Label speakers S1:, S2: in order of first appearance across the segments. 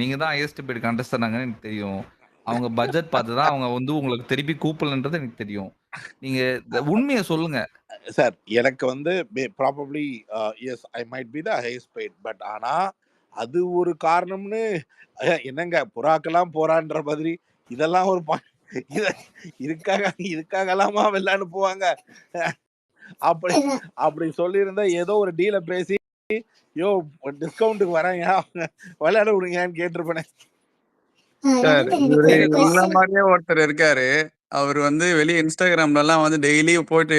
S1: நீங்க தான் highest paid கண்டஸ்டன்ட்னாங்கன்னு எனக்கு தெரியும். அவங்க பட்ஜெட் பார்த்து தான் அவங்க வந்து உங்களுக்கு திருப்பி கூப்பிடலன்றது எனக்கு தெரியும். நீங்க உண்மைய சொல்லுங்க.
S2: சார் எனக்கு வந்து probably yes I might be the highest paid. But ஆனா அது ஒரு காரணம்னு என்னங்க புறாக்கெல்லாம் போறான்ற மாதிரி இதெல்லாம் ஒரு இதுக்காகலாமா வெளில அனுப்புவாங்க? அப்படி அப்படி சொல்லியிருந்தா ஏதோ ஒரு டீலை பேசி யோ டிஸ்கவுண்ட்டுக்கு வரேங்க விளையாட விடுங்கன்னு கேட்டிருப்பேனே.
S3: சார் இவரு உங்கள மாதிரியே ஒருத்தர் இருக்காரு. அவர் வந்து வெளிய இன்ஸ்டாகிராம்லலாம் வந்து டெய்லி போயிட்டு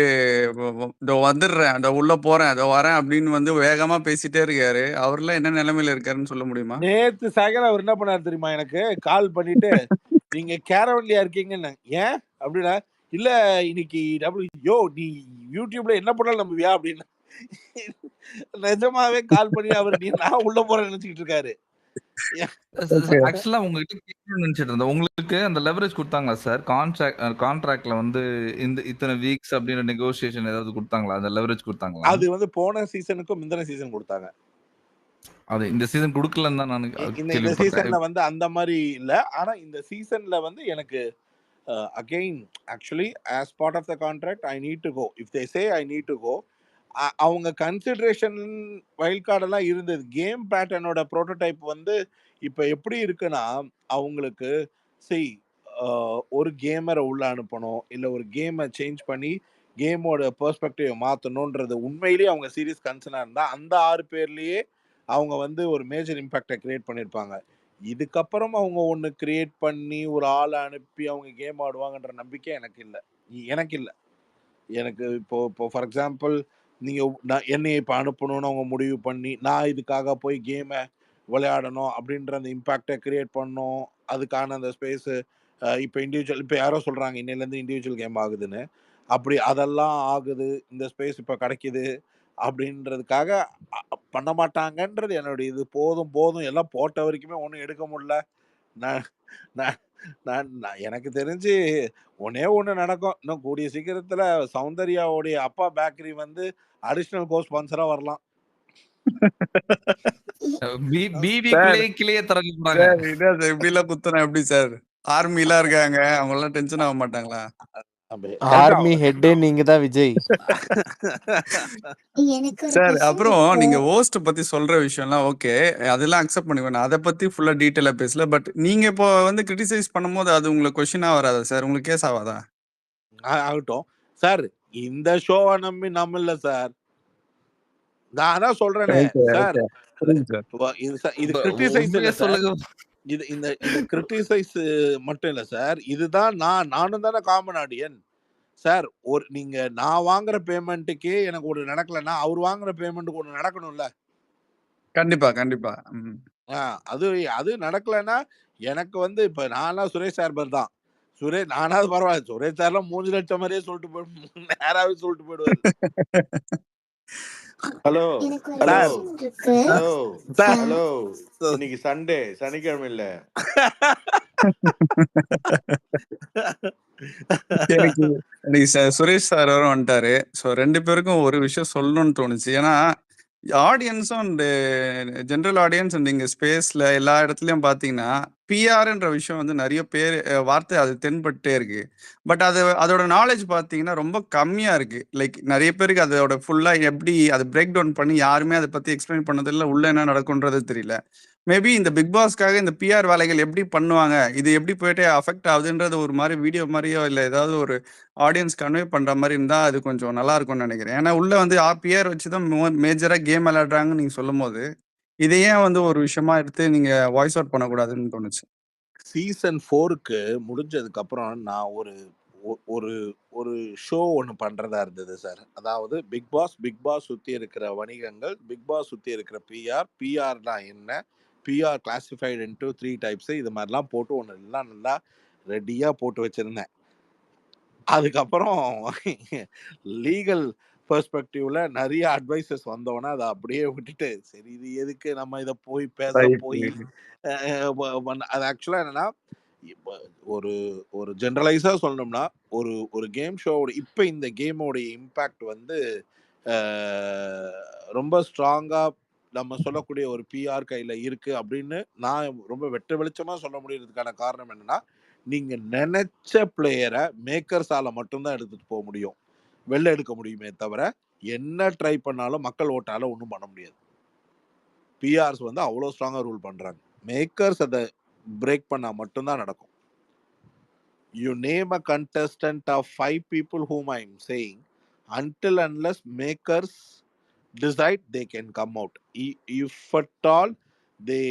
S3: இதோ வந்துடுறேன், இதோ உள்ள போறேன், இதோ வரேன் அப்படின்னு வந்து வேகமா பேசிட்டே இருக்காரு. அவர்லாம் என்ன நிலைமையில இருக்காருன்னு சொல்ல முடியுமா?
S2: நேத்து சாயங்காலம் அவர் என்ன பண்ணாரு தெரியுமா? எனக்கு கால் பண்ணிட்டு நீங்க கேரவன்லியா இருக்கீங்கன்னு. ஏன் அப்படின்னா இல்ல இன்னைக்கு யோ நீ யூடியூப்ல என்ன பண்ணாலும் நம்புவியா அப்படின்னு நிஜமாவே கால் பண்ணி அவர் நான் உள்ள போறேன்னு நினைச்சுக்கிட்டு இருக்காரு.
S1: ஆக்சுவலா உங்ககிட்ட கேட்கணும்னு நினைச்சிட்டு இருந்தேன். உங்களுக்கு அந்த லெவரேஜ் குடுத்தாங்களா சார்? கான்ட்ராக்ட்ல வந்து இந்த இத்தனை வீக்ஸ் அப்படின்ற நெகோசியேஷன் ஏதாவது குடுத்தாங்களா? அந்த லெவரேஜ் குடுத்தாங்களா?
S2: அது வந்து போன சீசனுக்கும் முந்தின சீசன் கொடுத்தாங்க.
S1: அது இந்த சீசன் குடுக்கலன்னு தான் நான்
S2: இந்த
S1: கேள்விப்பட்டேன்.
S2: சீசன்ல வந்து அந்த மாதிரி இல்ல. ஆனா இந்த சீசன்ல வந்து எனக்கு again actually as part of the contract I need to go. If they say I need to go, அவங்க கன்சிடரேஷன் வைல்ட் கார்டு எல்லாம் இருந்தது. கேம் பேட்டர்னோட ப்ரோட்டோடைப் வந்து இப்ப எப்படி இருக்குன்னா அவங்களுக்கு செய் ஒரு கேமரை உள்ள அனுப்பணும், இல்ல ஒரு கேமை சேஞ்ச் பண்ணி கேமோட பெர்ஸ்பெக்டிவ் மாத்தணும்ன்றது உண்மையிலேயே அவங்க சீரியஸ் கன்சர்னா இருந்தா அந்த 6 பேர்லயே அவங்க வந்து ஒரு மேஜர் இம்பாக்டை கிரியேட் பண்ணியிருப்பாங்க. இதுக்கப்புறம் அவங்க ஒன்று கிரியேட் பண்ணி ஒரு ஆளை அனுப்பி அவங்க கேம் ஆடுவாங்கன்ற நம்பிக்கை எனக்கு இல்லை. எனக்கு இல்லை. எனக்கு இப்போ ஃபார் எக்ஸாம்பிள் நீங்கள் என்னை இப்போ அனுப்பணும்னு அவங்க முடிவு பண்ணி நான் இதுக்காக போய் கேமை விளையாடணும் அப்படின்ற அந்த இம்பேக்டை கிரியேட் பண்ணணும். அதுக்கான அந்த ஸ்பேஸு இப்போ இண்டிவிஜுவல் இப்போ யாரோ சொல்கிறாங்க இன்னையிலேருந்து இண்டிவிஜுவல் கேம் ஆகுதுன்னு. அப்படி அதெல்லாம் ஆகுது, இந்த ஸ்பேஸ் இப்போ கிடைக்குது அப்படின்றதுக்காக பண்ண மாட்டாங்கன்றது என்னுடைய இது. போதும் போதும் எல்லாம் போட்ட வரைக்குமே ஒன்றும் எடுக்க முடியல. நான் நான் நான் எனக்கு தெரிஞ்சு ஒண்ணே ஒண்ணு நடக்கும். இன்னும் கூடிய சீக்கிரத்துல சௌந்தர்யாவுடைய அப்பா பேக்கரி வந்து அடிஷனல் கோ ஸ்பான்சரா வரலாம்.
S1: பிவிக்குள்ளேயே கிளியே திறக்க போறாங்க.
S3: சார் இதான் சார் இப்படிலாம் குத்துனா எப்படி சார்? ஆர்மிலாம் இருக்காங்க. அவங்க எல்லாம் டென்ஷன் ஆக மாட்டாங்களா?
S4: ஆர்மி ஹெட்டே நீங்க தான் விஜய்.
S3: சார் அப்புறம் நீங்க ஹோஸ்ட் பத்தி சொல்ற விஷயம்லாம் ஓகே, அதெல்லாம் அக்செப்ட் பண்ணிக்குவேன். அதை பத்தி ஃபுல்லா டீட்டெயிலா பேசல. பட் நீங்க இப்போ வந்து கிரிட்டிசைஸ் பண்ணும்போது அது உங்களுக்கு கொஸ்டினா வராதா சார்? உங்களுக்கு கேஸ் ஆகாதா?
S2: ஆகட்டும் சார். இந்த ஷோவை நம்பி நம்ம இல்ல சார். நான் அதான் சொல்றேனே சார். இது கிரிட்டிசைஸ் சொல்லுங்க. இது இந்த கிரிட்டிசைஸ் மட்டும் இல்ல சார். இதுதான் நானும் தானே காமன் ஆடியன் சார். நீங்க நான் வாங்குற பேமெண்ட்டுக்கே எனக்கு ஒரு நடக்கலன்னா அவர் வாங்குற பேமெண்ட்டுக்கு ஒன்று நடக்கணும்ல.
S3: கண்டிப்பா கண்டிப்பா.
S2: அது நடக்கலன்னா எனக்கு வந்து இப்ப நான்லாம் சுரேஷ் சார்பர் தான். நானாவது பரவாயில்ல. சுரேஷ் சார்லாம் 3 லட்சம் மாதிரியே சொல்லிட்டு நேராவே சொல்லிட்டு போயிடுவாரு.
S5: ஹலோ ஹலோ ஹலோ ஹலோ இன்னைக்கு சண்டே, சனிக்கிழமை இல்ல.
S3: எனக்கு சுரேஷ் சார் வரும் வந்துட்டாரு. ஸோ 2 பேருக்கும் ஒரு விஷயம் சொல்லணும்னு தோணுச்சு. ஏன்னா ஆடியன்ஸும் அண்ட் ஜென்ரல் ஆடியன்ஸ் அண்ட் இங்க ஸ்பேஸ்ல எல்லா இடத்துலயும் பாத்தீங்கன்னா பிஆர்ன்ற விஷயம் வந்து நிறைய பேர் வார்த்தை அது தென்பட்டே இருக்கு. பட் அதோட நாலேஜ் பாத்தீங்கன்னா ரொம்ப கம்மியா இருக்கு. லைக் நிறைய பேருக்கு அதோட ஃபுல்லா எப்படி அதை பிரேக் டவுன் பண்ணி யாருமே அதை பத்தி எக்ஸ்பிளைன் பண்ணது இல்லை. உள்ள என்ன நடக்கும்ன்றது தெரியல. மேபி இந்த பிக் பாஸ்க்காக இந்த பிஆர் வேலைகள் எப்படி பண்ணுவாங்க, இது எப்படி போயிட்டு அஃபெக்ட் ஆகுதுன்றது ஒரு மாதிரி வீடியோ மாதிரியோ இல்லை ஏதாவது ஒரு ஆடியன்ஸ் கன்வே பண்ற மாதிரி இருந்தா அது கொஞ்சம் நல்லா இருக்கும்னு நினைக்கிறேன். ஏன்னா உள்ள வந்து பிஆர் வச்சுதான் மேஜரா கேம் விளையாடுறாங்கன்னு நீங்க சொல்லும் போது இதை ஏன் வந்து ஒரு விஷயமா எடுத்து நீங்க வாய்ஸ் அவுட் பண்ணக்கூடாதுன்னு தோணுச்சு.
S2: சீசன் 4க்கு முடிஞ்சதுக்கு அப்புறம் நான் ஒரு ஒரு ஷோ ஒன்று பண்றதா இருந்தது சார். அதாவது பிக் பாஸ் சுத்தி இருக்கிற வணிகங்கள், பிக் பாஸ் சுத்தி இருக்கிற பிஆர்னா என்ன, பிஆர் கிளாசிஃபைடு இன்டு 3 டைப்ஸ், இது மாதிரிலாம் போட்டு ஒன்று எல்லாம் நல்லா ரெடியா போட்டு வச்சிருந்தேன். அதுக்கப்புறம் லீகல் பெர்ஸ்பெக்டிவ்ல நிறைய அட்வைசஸ் வந்தோன்னா அதை அப்படியே விட்டுட்டு சரி இது எதுக்கு நம்ம இதை போய் பேச போய் அது ஆக்சுவலா என்னன்னா ஒரு ஒரு ஜென்ரலைஸா சொல்லணும்னா ஒரு கேம் ஷோவோட இப்ப இந்த கேமோட இம்பாக்ட் வந்து ரொம்ப ஸ்ட்ராங்கா நம்ம சொல்லக்கூடிய ஒரு பிஆர் கையில இருக்கு அப்படின்னு நான் ரொம்ப வெட்ட வெளிச்சமா சொல்ல முடியறதுக்கான காரணம் என்னன்னா, நீங்க நினைச்ச பிளேயரை மேக்கர்ஸால மட்டும்தான் எடுத்துட்டு போக முடியும், வெளில எடுக்க முடியுமே தவிர என்ன ட்ரை பண்ணாலும் மக்கள் ஓட்டால ஒன்றும் பண்ண முடியாது. பிஆர்ஸ் வந்து அவ்வளோ ஸ்ட்ராங்கா ரூல் பண்றாங்க. மேக்கர்ஸ் அதை பிரேக் பண்ணா மட்டும்தான் நடக்கும். You name a contestant of 5 people whom I'm saying, until unless makers decide, they can come out. If at all they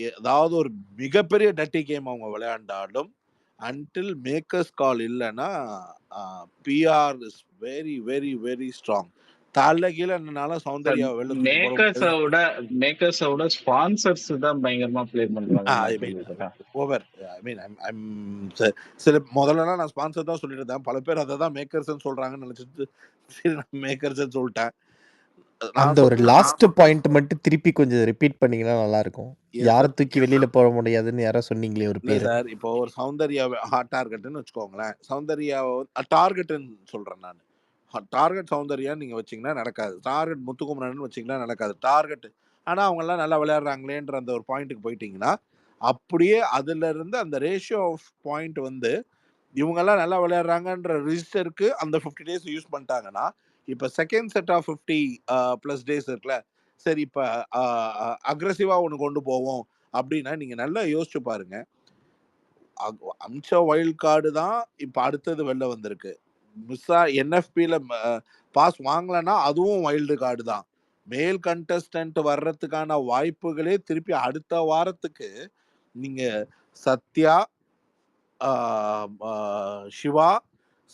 S2: ஏதாவது ஒரு மிகப்பெரிய டட்டி கேம் அவங்க விளையாண்டாலும் until makers கால் இல்லைன்னா PR is very very very strong. தலைகீழ என்னனாலும் சௌந்தர்யா வெளில தூக்கி போட முடியாது.
S6: மேக்கர்ஸோட ஸ்பான்சர்ஸ் தான் பயங்கரமா ப்ளே பண்றாங்க.
S2: ஓவர் ஐ மீன் ஐம் சில முதல்லலாம் நான் ஸ்பான்சர் தான் சொல்லிட்டு இருந்தேன். பல பேர் அதை தான் மேக்கர்ஸ்ன்னு சொல்றாங்கன்னு நினைச்சிட்டு சரி நான் மேக்கர்ஸ்ன்னு சொல்லிட்டேன்.
S4: அந்த ஒரு லாஸ்ட் பாயிண்ட் மட்டும் திருப்பி கொஞ்சம் ரிப்பீட் பண்ணீங்கன்னா நல்லா இருக்கும். யாரை தூக்கி வெளியில போட முடியாதுன்னு யாரோ சொன்னீங்களே ஒரு பேர்
S2: சார். இப்போ ஒரு சௌந்தர்யா ஹாட் டார்கெட்னு வச்சுக்கோங்களேன். சௌந்தர்யா டார்கெட்னு சொல்றேன் நான். டார்கெட் சௌந்தர்யா நீங்க வச்சீங்கன்னா நடக்காது. டார்கெட் முத்துக்குமரன் வச்சீங்கன்னா நடக்காது. டார்கெட் ஆனா அவங்க எல்லாம் நல்லா விளையாடுறாங்களேன்ற அந்த ஒரு பாயிண்ட்டுக்கு போயிட்டீங்கன்னா அப்படியே அதுல இருந்து அந்த ரேஷியோ ஆஃப் பாயிண்ட் வந்து இவங்கெல்லாம் நல்லா விளையாடுறாங்கன்ற ரிஜிஸ்டருக்கு அந்த 50 டேஸ் யூஸ் பண்ணிட்டாங்கன்னா இப்போ second set of 50 plus days இருக்குல்ல, சரி இப்போ அக்ரெசிவாக ஒன்று கொண்டு போவோம் அப்படின்னா நீங்கள் நல்லா யோசிச்சு பாருங்க. அம்ச வைல்ட் கார்டு தான் இப்போ அடுத்தது வெளில வந்திருக்கு. மிஸ்ஸா என்எஃபியில் பாஸ் வாங்கலைன்னா அதுவும் வைல்டு கார்டு தான். மேல் கண்டஸ்டன்ட் வர்றதுக்கான வாய்ப்புகளே திருப்பி அடுத்த வாரத்துக்கு நீங்க சத்யா, சிவா,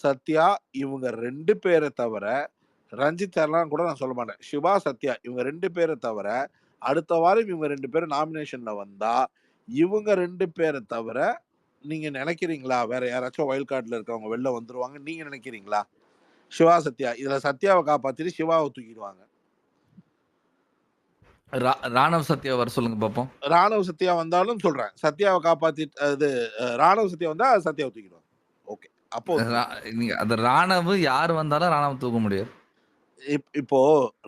S2: சத்யா இவங்க 2 பேரை தவிர, ரஞ்சித் சார்லாம் கூட நான் சொல்ல மாட்டேன், சிவா, சத்யா இவங்க 2 பேரை தவிர அடுத்த வாரம் இவங்க 2 பேரும் நாமினேஷன்ல வந்தா இவங்க 2 பேரை தவிர நீங்க நினைக்கிறீங்களா வேற யாராச்சும் வைல்ட் கார்டுல இருக்கவங்க வெளில வந்துருவாங்க நீங்க நினைக்கிறீங்களா? சிவா, சத்யா இதுல சத்யாவை காப்பாத்திட்டு சிவாவை தூக்கிடுவாங்க.
S1: ராணவ் சத்யா வர சொல்லுங்க பாப்போம்.
S2: ராணவ் சத்யா வந்தாலும் சொல்றேன், சத்யாவை காப்பாத்திட்டு அது ராணவ் சத்யா வந்தா சத்யாவை தூக்கிடுவாங்க. ஓகே, அப்போ
S1: நீங்க அந்த ராணவ் யார் வந்தாலும் ராணவ் தூக்க முடியாது.
S2: இப்போ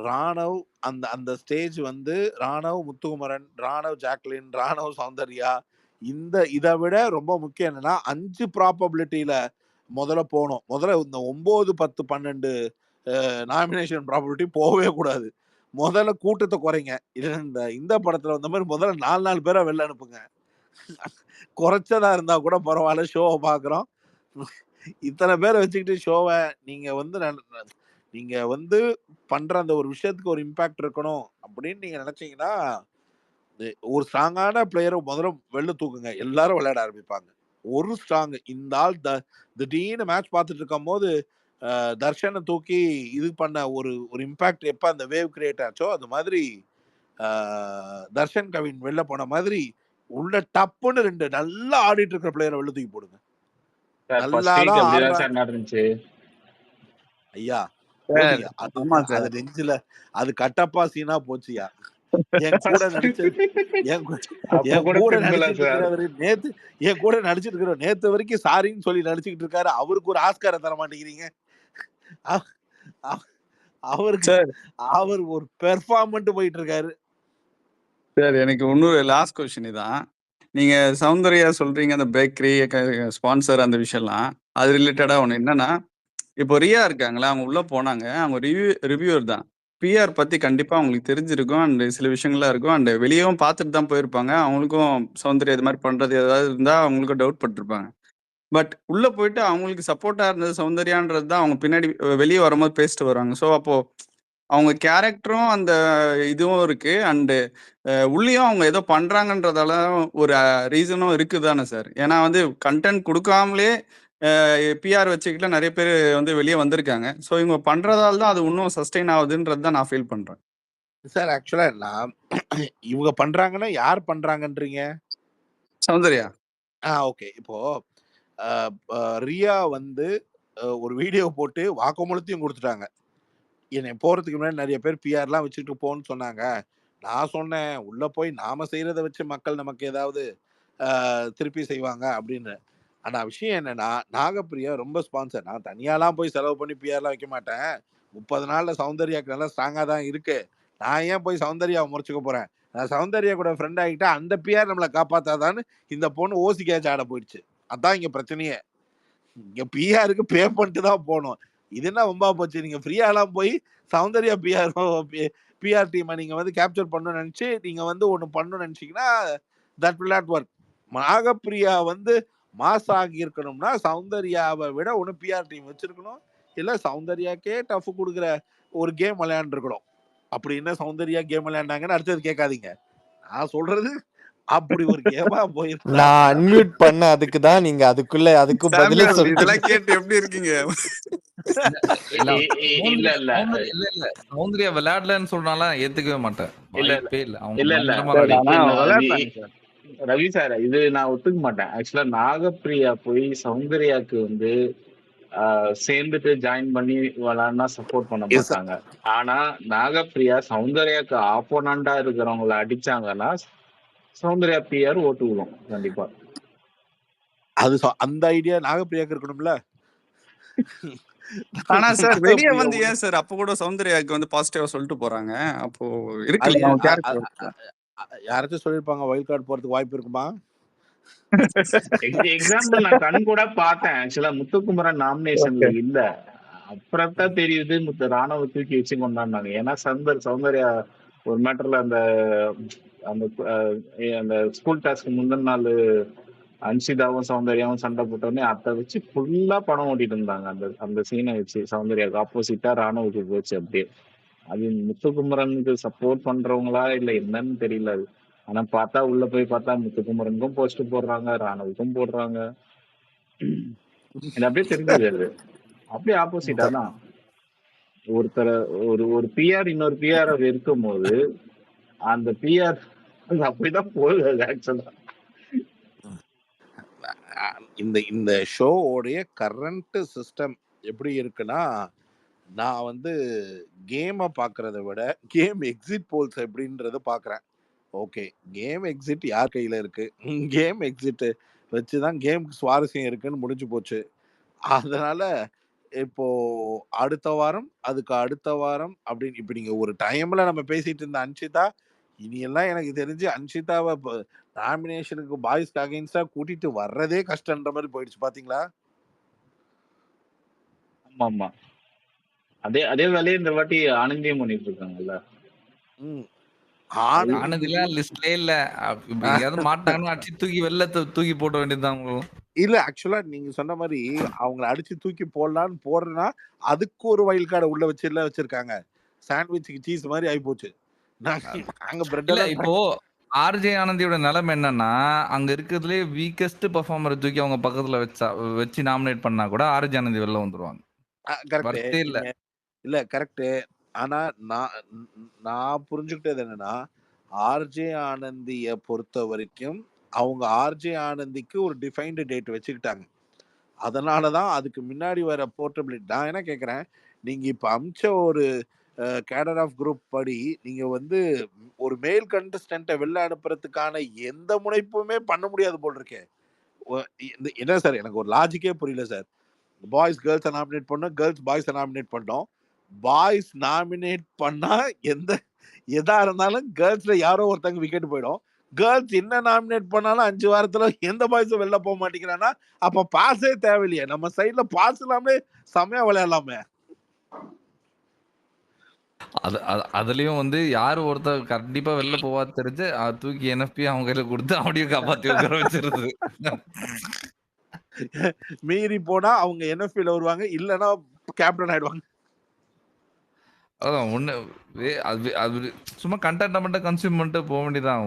S2: ராணவ் அந்த அந்த ஸ்டேஜ் வந்து ராணவ் முத்துக்குமரன், ராணவ் ஜாக்லின், ராணவ் சௌந்தர்யா இதை விட ரொம்ப முக்கியம் என்னன்னா 5 ப்ராபபிலிட்டியில முதல்ல போகணும். முதல்ல இந்த 9, 10, 12 நாமினேஷன் ப்ராபபிலிட்டி போகவே கூடாது. முதல்ல கூட்டத்தை குறைங்க. இந்த படத்துல வந்த மாதிரி முதல்ல 4 பேரை வெளில அனுப்புங்க. குறைச்சதா இருந்தா கூட பரவாயில்ல, ஷோவை பாக்குறோம். இத்தனை பேரை வச்சுக்கிட்டு ஷோவை நீங்க வந்து பண்ற அந்த ஒரு விஷயத்துக்கு ஒரு இம்பாக்ட் இருக்கணும் அப்படின்னு நீங்க நினைச்சீங்கன்னா ஒரு ஸ்ட்ராங்கான பிளேயரை முதல்ல வெளில தூக்குங்க, எல்லாரும் விளையாட ஆரம்பிப்பாங்க. ஒரு ஸ்ட்ராங் இந்த ஆள் திடீர்னு மேட்ச் பார்த்துட்டு இருக்கும் போது தர்ஷனை தூக்கி இது பண்ண ஒரு ஒரு இம்பாக்ட் எப்ப அந்த வேவ் கிரியேட் ஆச்சோ அது மாதிரி தர்ஷன் கவின் வெளில போன மாதிரி உள்ள டப்புன்னு 2 நல்லா ஆடிட்டு இருக்கிற பிளேயரை வெளில தூக்கி போடுங்க. ஐயா அது நெஞ்சில அது கட்டப்பா சீனா போச்சியா. என் கூட நடிச்சிட்டு இருக்கிற நேத்து வரைக்கும் சாரின்னு சொல்லி நடிச்சுக்கிட்டு இருக்காரு. அவருக்கு ஒரு ஆஸ்காரை தர மாட்டேங்கிறீங்க. அவர் ஒரு பெர்ஃபார்மன்ட் போயிட்டு இருக்காரு.
S3: சார் எனக்கு இன்னொரு லாஸ்ட் கொஸ்டின் இதான். நீங்க சௌந்தர்யா சொல்றீங்க அந்த பேக்கரி ஸ்பான்சர் அந்த விஷயம்லாம் அது ரிலேட்டடா ஒண்ணு என்னன்னா, இப்போ ரியா இருக்காங்களா அவங்க உள்ள போனாங்க, அவங்க ரிவ்யூவர் தான். பிஆர் பத்தி கண்டிப்பா அவங்களுக்கு தெரிஞ்சிருக்கும் அண்ட் சில விஷயங்கள்லாம் இருக்கும் அண்ட் வெளியவும் பார்த்துட்டு தான் போயிருப்பாங்க. அவங்களுக்கும் சௌந்தர்யா இது மாதிரி பண்றது ஏதாவது இருந்தா அவங்களுக்கும் டவுட் பட்டிருப்பாங்க. பட் உள்ள போயிட்டு அவங்களுக்கு சப்போர்ட்டா இருந்தது சௌந்தர்யான்றது தான் அவங்க பின்னாடி வெளியே வரும்போது பேசிட்டு வருவாங்க. ஸோ அப்போ அவங்க கேரக்டரும் அந்த இதுவும் இருக்கு அண்டு உள்ளேயும் அவங்க ஏதோ பண்றாங்கன்றதால ஒரு ரீசனும் இருக்குதானே சார்? ஏன்னா வந்து கண்டென்ட் கொடுக்காமலே பிஆர் வச்சுக்கிட்ட நிறைய பேர் வந்து வெளியே வந்திருக்காங்க. ஸோ இவங்க பண்றதால தான் அது இன்னும் சஸ்டெயின் ஆகுதுன்றது தான் நான் ஃபீல் பண்றேன்
S2: சார். ஆக்சுவலா நான் இவங்க பண்றாங்கன்னா யார் பண்றாங்கன்றீங்க?
S3: சௌந்தர்யா.
S2: ஓகே. இப்போ ரியா வந்து ஒரு வீடியோ போட்டு வாக்குமூலத்தையும் கொடுத்துட்டாங்க. என்னை போறதுக்கு முன்னாடி நிறைய பேர் பிஆர்லாம் வச்சுட்டு போன்னு சொன்னாங்க. நான் சொன்னேன் உள்ள போய் நாம செய்யறத வச்சு மக்கள் நமக்கு ஏதாவது திருப்பி செய்வாங்க அப்படின்னு. ஆனா விஷயம் என்னன்னா நாகப்பிரியா ரொம்ப ஸ்பான்சர். நான் தனியாலாம் போய் செலவு பண்ணி பிஆர்லாம் வைக்க மாட்டேன். 30 நாள்ல சௌந்தர்யாக்கு நல்லா ஸ்ட்ராங்கா தான் இருக்கு. நான் ஏன் போய் சௌந்தர்யாவை முறைச்சுக்க போறேன்? நான் சௌந்தர்யா கூட ஃப்ரெண்ட் ஆகிட்டா அந்த பிஆர் நம்மளை காப்பாத்தாதான்னு இந்த பொண்ணு ஓசி கேட்ச் ஆட போயிடுச்சு. அதான் இங்க பிரச்சனையே. இங்க பிஆருக்கு பே பண்ணிட்டு தான் போகணும். இது என்ன வம்பா போச்சு? நீங்க ஃப்ரீயாலாம் போய் சௌந்தர்யா பிஆர் டீமை நீங்க வந்து கேப்சர் பண்ணணும்னு நினைச்சு நீங்க வந்து ஒன்று பண்ணணும்னு நினைச்சீங்கன்னா தட் வில் நாட் ஒர்க். நாகப்பிரியா வந்து மாஸ் ஆகி இருக்கணும்னா சௌந்தர்யாவை விட ஒன்று பிஆர் டீம் வச்சிருக்கணும், இல்லை சௌந்தர்யாக்கே டஃப் கொடுக்குற ஒரு கேம் விளையாண்டுருக்கணும். அப்படி என்ன சௌந்தர்யா கேம் விளையாண்டாங்கன்னு அடுத்தது கேட்காதீங்க. நான் சொல்றது அப்படி ஒரு கேமா போயிருந்தா
S4: நான் அன்மியூட் பண்ண அதுக்கு தான் நீங்க அதுக்கும் பதிலே
S3: சாம்பியன்
S4: சொல்லிட்டீங்க.
S3: இதெல்லாம் கேட்டு எப்படி இருக்கீங்க?
S1: இல்ல
S6: இல்ல இல்ல
S1: சௌந்தர்யா விளையாடலன்னு சொன்னாலும் ஏத்துக்கவே மாட்டேன்.
S6: இல்ல
S1: வாய்ப்பே இல்ல. அவங்க
S6: இல்ல இல்ல
S1: பயங்கரமா
S3: சார்
S1: விளையாடி
S3: ஆனா விளையாடுறாங்க சார்.
S6: ரவி சார், இது நான் ஒத்துக்க மாட்டேன். ஆக்சுவலா நாகப்பிரியா போய் சௌந்தர்யாக்கு வந்து சேர்ந்துட்டு ஜாயின் பண்ணி விளையாடினா சப்போர்ட் பண்ண
S2: Yes, sir.
S6: மாட்டாங்க. ஆனா நாகப்பிரியா சௌந்தர்யாக்கு ஆப்போனண்டா இருக்கிறவங்கள அடிச்சாங்கன்னா சௌந்தர்யா பிஆர் ஓட்டு விடும் கண்டிப்பா.
S2: அது அந்த ஐடியா நாகப்பிரியாக்கு இருக்கணும்ல.
S3: ஆனா சார் வெளியே
S2: நாகப்பிரியா
S3: வந்து
S2: ஒண்ணு
S3: ஏன் சார் அப்ப கூட சௌந்தர்யாக்கு வந்து பாசிட்டிவா சொல்லிட்டு போறாங்க? அப்போ
S2: அது
S3: இருக்குல்ல அவங்க
S2: அ- அ-
S3: கேரக்டர்.
S2: அ- யாராச்சும் சொல்லியிருப்பாங்க வைல்ட் கார்டு போறதுக்கு வாய்ப்பு இருக்குமா?
S6: எக்ஸாம்பிள் நான் கண் கூட பார்த்தேன். ஆக்சுவலா முத்துக்குமரன் நாமினேஷன்ல
S3: ஓகே.
S6: இல்ல. அப்புறம் தான் தெரியுது ராணுவ தூக்கி வச்சு கொண்டாடினாங்க. ஏன்னா சௌந்தர்யா ஒரு மேட்டர்ல அந்த அந்த அந்த ஸ்கூல் டாஸ்க்கு முந்தின நாள் அன்ஷிதாவும் சௌந்தர்யாவும் சண்டை போட்டோடனே அதை வச்சு ஃபுல்லா படம் ஓட்டிட்டு இருந்தாங்க. அந்த அந்த சீனை வச்சு சௌந்தர்யாவுக்கு ஆப்போசிட்டா ராணுவத்துக்கு போச்சு அப்படியே. அது முத்துக்குமரனுக்கு சப்போர்ட் பண்றவங்களா இல்ல என்னன்னு தெரியல அது. ஆனா பார்த்தா உள்ள போய் பார்த்தா முத்துக்குமரனுக்கும் போஸ்ட் போடுறாங்க, ராணுவுக்கும் போடுறாங்க. எனக்கு அப்படியே தெரிஞ்சது அது அப்படியே ஆப்போசிட்டா தான். ஒருத்தர ஒரு பிஆர் இன்னொரு பிஆர் இருக்கும் போது அந்த பிஆர் அப்படிதான் போகுது ஆக்சுவலா.
S2: இந்த இந்த ஷோவோடைய கரண்ட் சிஸ்டம் எப்படி இருக்குன்னா, நான் வந்து கேமை பார்க்கறத விட கேம் எக்ஸிட் போல்ஸ் எப்படின்றத பார்க்குறேன். ஓகே, கேம் எக்ஸிட் யார் கையில் இருக்கு? கேம் எக்ஸிட் வச்சு தான் கேமுக்கு சுவாரஸ்யம் இருக்குன்னு முடிஞ்சு போச்சு. அதனால இப்போ அடுத்த வாரம் அதுக்கு அடுத்த வாரம் அப்படின்னு இப்போ நீங்க ஒரு டைம்ல நம்ம பேசிட்டு இருந்த அன்ஷிதா, இனியெல்லாம் எனக்கு தெரிஞ்சு அன்ஷிதாவை நாமினேஷனுக்கு பாய்ஸ்க்கு அகைன்ஸ்டா கூட்டிட்டு வர்றதே கஷ்டன்ற மாதிரி போயிடுச்சு. பாத்தீங்களா?
S6: ஆமா ஆமா, அதே அதே வேலையை இந்த வாட்டி ஆனந்தியம் பண்ணிட்டு இருக்காங்கல்ல.
S2: ம்
S1: ஆனந்தில
S2: ஆனந்திக்கு
S1: லிஸ்ட்லயே இல்ல. இப்ப எங்கேயாவது மாட்டாங்கன்னா அடிச்சு தூக்கி வெளில தூக்கி போட வேண்டியதுதான் அவங்களும்.
S2: இல்ல ஆக்சுவலா நீங்க சொன்ன மாதிரி அவங்கள அடிச்சு தூக்கி போடலான்னு போடுறேன்னா அதுக்கு ஒரு வைல்ட் கார்டை உள்ள வச்சிருக்காங்க. சாண்ட்விச்சுக்கு சீஸ் மாதிரி ஆகி போச்சு. நாங்க பிரெட்
S1: இல்ல
S2: எல்லாம்
S1: இப்போ ஆர்ஜே ஆனந்தியோட நிலைமை என்னன்னா, அங்க இருக்கிறதுலே வீக்கஸ்ட் பெர்ஃபார்மரை தூக்கி அவங்க பக்கத்துல வச்சு நாமினேட் பண்ணா கூட ஆர்ஜே ஆனந்தி வெளில வந்துருவாங்க.
S2: கரெக்ட்.
S1: வர்த்தே இல்ல.
S2: இல்ல கரெக்ட். ஆனா நான் நான் புரிஞ்சுக்கிட்டது என்னன்னா, ஆர்ஜே ஆனந்திய பொறுத்த வரைக்கும் அவங்க ஆர்ஜே ஆனந்திக்கு ஒரு டிஃபைன்டு டேட் வச்சுக்கிட்டாங்க. அதனால தான் அதுக்கு முன்னாடி வர போர்ட்டபிலிட்டி. நான் என்ன கேட்குறேன், நீங்க இப்போ அமிச்ச ஒரு கேடர் ஆஃப் குரூப் படி நீங்க வந்து ஒரு மேல் கண்டஸ்டன்ட்டை வெளில அனுப்புறதுக்கான எந்த முனைப்புமே பண்ண முடியாது போல் இருக்கே. என்ன சார் எனக்கு ஒரு லாஜிக்கே புரியல சார். பாய்ஸ் கேர்ள்ஸை நாமினேட் பண்ணோம், கேர்ள்ஸ் பாய்ஸை நாமினேட் பண்ணோம். பாய்ஸ் நாமினேட் பண்ணா எதா இருந்தாலும் கேர்ள்ஸ்ல யாரோ ஒருத்தங்க விக்கெட் போயிடும். கேர்ள்ஸ் என்ன நாமினேட் பண்ணாலும் 5 வாரத்துல எந்த பாய்ஸும் வெளில போக மாட்டேங்கிறான்னா அப்ப பாஸே தேவையில்லையே. நம்ம சைட்ல பாஸ் இல்லாமலே செம்மையா விளையாடலாமே.
S1: அதுலயும் வந்து யாரு ஒருத்தர் கண்டிப்பா வெளில போவா தெரிஞ்சு தூக்கி என்எஃப்பி அவங்க கையில கொடுத்து அப்படியே காப்பாத்தி உட்கார வச்சிருது.
S2: மீறி போனா அவங்க என்எஃபில வருவாங்க, இல்லைன்னா கேப்டன் ஆயிடுவாங்க.
S1: அதான் அது சும்மா கண்டென்ட் மட்டும் கன்சியூம் பண்ணிட்டு போக வேண்டியதான்.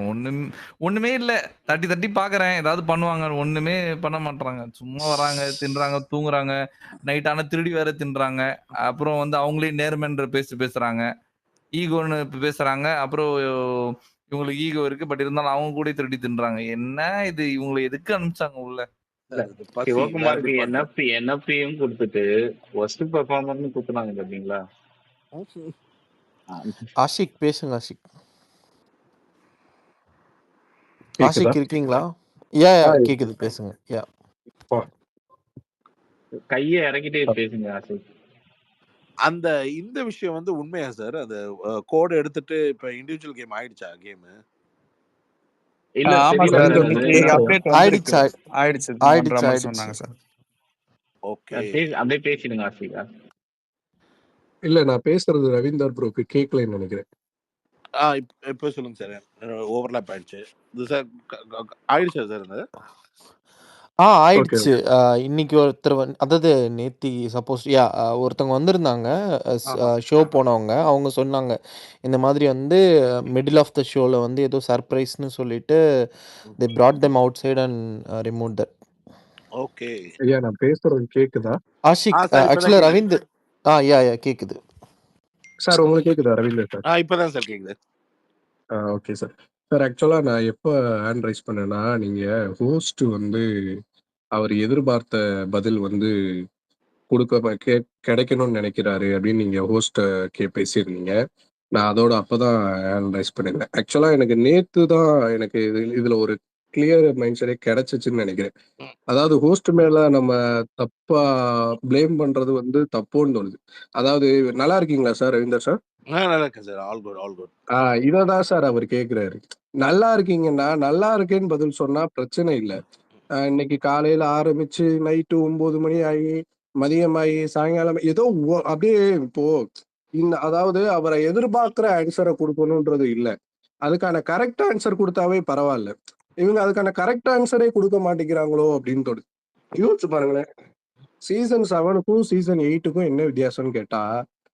S1: ஒண்ணுமே இல்ல. தட்டி பாக்குறேன் ஏதாவது பண்ணுவாங்க, ஒண்ணுமே பண்ண மாட்டாங்க. சும்மா வராங்க, தின்றாங்க, தூங்குறாங்க, நைட் ஆனா திருடி வேற தின்றாங்க. அப்புறம் வந்து அவங்களே நேர்மைன்ற பேசுறாங்க, ஈகோன்னு பேசுறாங்க. அப்புறம் இவங்களுக்கு ஈகோ இருக்கு, பட் இருந்தாலும் அவங்க கூட திருடி தின்றாங்க. என்ன இது, இவங்களை எதுக்கு அனுப்பிச்சாங்க உள்ள?
S6: சிவகுமாருக்கு என்எஃப்பியும் கொடுத்துட்டு ஒஸ்ட் பெர்ஃபார்மர்னு கொடுத்துனாங்க பாத்தீங்களா?
S4: ஆஷிக் பேசுங்க. ஆஷிக் இருக்கீங்களா? யா கேக்குது, பேசுங்க. யா
S6: கையை இறக்கிட்டே பேசுங்க ஆஷிக்.
S2: அந்த இந்த விஷயம் வந்து உண்மையா சார்? அந்த கோட் எடுத்துட்டு இப்ப இண்டிவிஜுவல் கேம் ஆயிடுச்சா கேமு?
S6: இல்ல
S3: ஆமா
S6: தெரியல
S3: சார்.
S6: சார்.
S3: இது
S6: அது
S3: இன்னைக்கு
S6: இன்னும்
S3: அப்டேட்
S4: ஆயிடுச்சு
S3: வந்திருக்கு. ஆயிடுச்சு பண்ற
S4: ஆயிடுச்சு
S3: மாதிரி
S4: ஆயிடுச்சு
S3: சொன்னாங்க சார்.
S2: ஓகே.
S6: அப்படியே பேசிடுங்க ஆசிகா.
S7: இல்ல நான் பேசுறது ரவீந்தர் ப்ரோக்கு கேட்கலன்னு நினைக்கிறேன்.
S2: இப்ப சொல்லுங்க சார். ஓவர்லாப் ஆயிடுச்சு. இது சார் ஆயிடுச்சா சார் அது?
S7: ஓகே
S4: ஆயிடுச்சு.
S7: ஓகே.
S4: இன்னைக்கு ஒருத்தர் அதாவது நேத்தி சப்போஸ் ஒருத்தவங்க வந்திருந்தாங்க.
S2: ஆஹா.
S4: ஷோ போனவங்க. அவங்க சொன்னாங்க. இந்த மாதிரி வந்து மிடில் ஆஃப் த ஷோல வந்து ஏதோ சர்ப்ரைஸ்ன்னு சொல்லிட்டு they brought them outside and removed that.
S2: Okay.
S7: ஐயா நான் பேசுறது கேக்குதா?
S4: ஆஷிக்
S2: சார் இப்பதான்
S4: ஆக்சுவலா
S2: கேக்குது.
S4: ரவீந்தர் யா கேக்குது.
S7: சார் உங்களுக்கு கேக்குதா ரவீந்தர் சார்?
S2: இப்பதான் சார் கேக்குது.
S7: Okay sir. சார் ஆக்சுவலா நான் எப்போ ஹேண்ட் ரைஸ் பண்ணேன்னா, நீங்க ஹோஸ்ட் வந்து அவர் எதிர்பார்த்த பதில் வந்து கிடைக்கணும்னு நினைக்கிறாரு அப்படின்னு நீங்க ஹோஸ்ட பேசியிருந்தீங்க. நான் அதோட அப்பதான் ஹேண்ட் ரைஸ் பண்ணியிருந்தேன். ஆக்சுவலா எனக்கு நேத்து தான் எனக்கு இதுல ஒரு கிளியர் மைண்ட் செட்டே கிடைச்சிச்சுன்னு நினைக்கிறேன்.
S2: ம்.
S7: அதாவது ஹோஸ்ட் மேல நம்ம தப்பா ப்ளேம் பண்றது வந்து தப்போன்னு தோணுது. அதாவது நல்லா இருக்கீங்களா சார் ரவீந்தர் சார்?
S2: நல்லா இருக்கேன் sir. All good, all good.
S7: இததான் சார் அவர் கேக்குறாரு. நல்லா இருக்கீங்கன்னா, நல்லா இருக்கேன்னு பதில் சொன்னா பிரச்சனை இல்ல. இன்னைக்கு காலையில ஆரம்பிச்சு நைட்டு 9 மணி ஆகி, மதியமாயி, சாயங்காலம் ஏதோ அப்படியே இப்போ அதாவது அவரை எதிர்பார்க்கிற ஆன்சரை கொடுக்கணும்ன்றது இல்ல. அதுக்கான கரெக்ட் ஆன்சர் கொடுத்தாவே பரவாயில்ல. இவங்க அதுக்கான கரெக்ட் ஆன்சரே கொடுக்க மாட்டேங்கிறாங்களோ அப்படின்னு தோணுது. யோசிச்சு பாருங்களேன். சீசன் 7க்கும் சீசன் 8க்கும் என்ன வித்தியாசம்னு கேட்டா,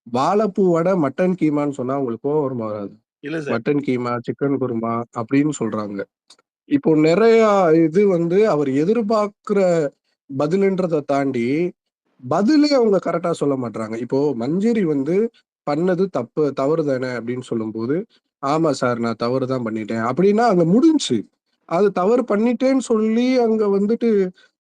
S7: வாழைப்பூ வடை, மட்டன் கீமான்னு சொன்னா உங்களுக்கு கோவம் வருமா வராது?
S2: இல்ல sir.
S7: Mutton keema, chicken kurma அப்படின்னு சொல்றாங்க. இப்போ நிறைய இது வந்து அவர் எதிர்பார்க்கிற பதிலுன்றதை தாண்டி பதிலே அவங்க கரெக்டா சொல்ல மாட்டாங்க. இப்போ மஞ்சரி வந்து பண்ணது தவறு தானே அப்படின்னு சொல்லும்போது, ஆமா சார் நான் தவறு தான் பண்ணிட்டேன் அப்படின்னா அங்க முடிஞ்சு. அது தவறு பண்ணிட்டேன்னு சொல்லி அங்க வந்துட்டு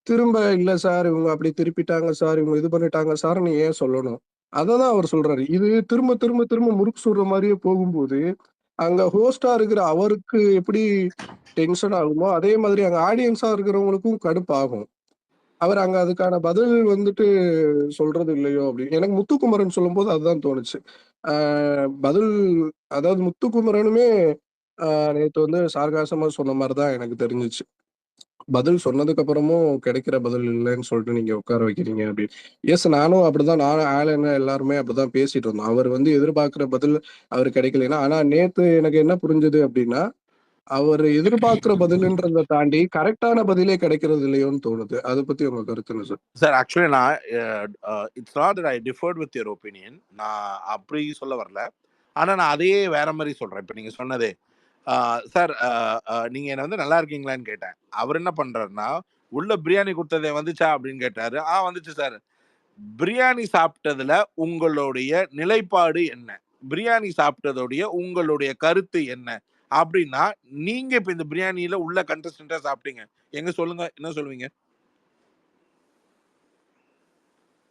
S7: திரும்ப இல்ல சார் இவங்க அப்படி திருப்பிட்டாங்க சார், இவங்க இது பண்ணிட்டாங்க சார்ன்னு ஏன் சொல்லணும்? அததான் அவர் சொல்றாரு. இது திரும்ப திரும்ப திரும்ப முறுக்கு சுடுற மாதிரியே போகும்போது அங்க ஹோஸ்டா இருக்கிற அவருக்கு எப்படி டென்ஷன் ஆகுமோ அதே மாதிரி அங்க ஆடியன்ஸா இருக்கிறவங்களுக்கும் கடுப்பாகும். அவர் அங்க அதுக்கான பதில் வந்துட்டு சொல்றது இல்லையோ அப்படின்னு எனக்கு முத்துக்குமரன் சொல்லும்போது அதுதான் தோணுச்சு. பதில் அதாவது முத்துக்குமரனுமே நேத்து வந்து சார்காசமா சொன்ன மாதிரிதான் எனக்கு தெரிஞ்சுச்சு. பதில் சொன்னதுக்கு அப்புறமும் கிடைக்கிற பதில் இல்லைன்னு சொல்லிட்டு நீங்க உட்கார வைக்கிறீங்க அப்படின்னு. எஸ் நானும் அப்படிதான், நானும் ஆலன் எல்லாருமே அப்படிதான் பேசிட்டு இருந்தோம். அவர் வந்து எதிர்பார்க்கிற பதில் அவர் கிடைக்கலைன்னா, ஆனா நேத்து எனக்கு என்ன புரிஞ்சது அப்படின்னா, அவர் எதிர்பார்க்கிற பதில்ன்றதை தாண்டி கரெக்டான பதிலே கிடைக்கிறது இல்லையோன்னு தோணுது. அதை பத்தி உங்க கருத்து என்ன சார்?
S2: சார் ஆக்சுவலி நான் it's not that I deferred with your opinion. நான் அப்படி சொல்ல வரல. ஆனா நான் அதையே வேற மாதிரி சொல்றேன். இப்ப நீங்க சொன்னதே சார், நீங்க என்ன வந்து நல்லா இருக்கீங்களான்னு கேட்டேன். அவர் என்ன பண்றாருன்னா, உள்ள பிரியாணி கொடுத்ததே வந்துச்சா அப்படின்னு கேட்டாரு. வந்துச்சு சார். பிரியாணி சாப்பிட்டதுல உங்களுடைய நிலைப்பாடு என்ன? பிரியாணி சாப்பிட்டதுடைய உங்களுடைய கருத்து என்ன? அப்படின்னா நீங்க இப்ப இந்த பிரியாணியில உள்ள கண்டஸ்டன்டா சாப்பிட்டீங்க. எங்க சொல்லுங்க, என்ன சொல்லுவீங்க?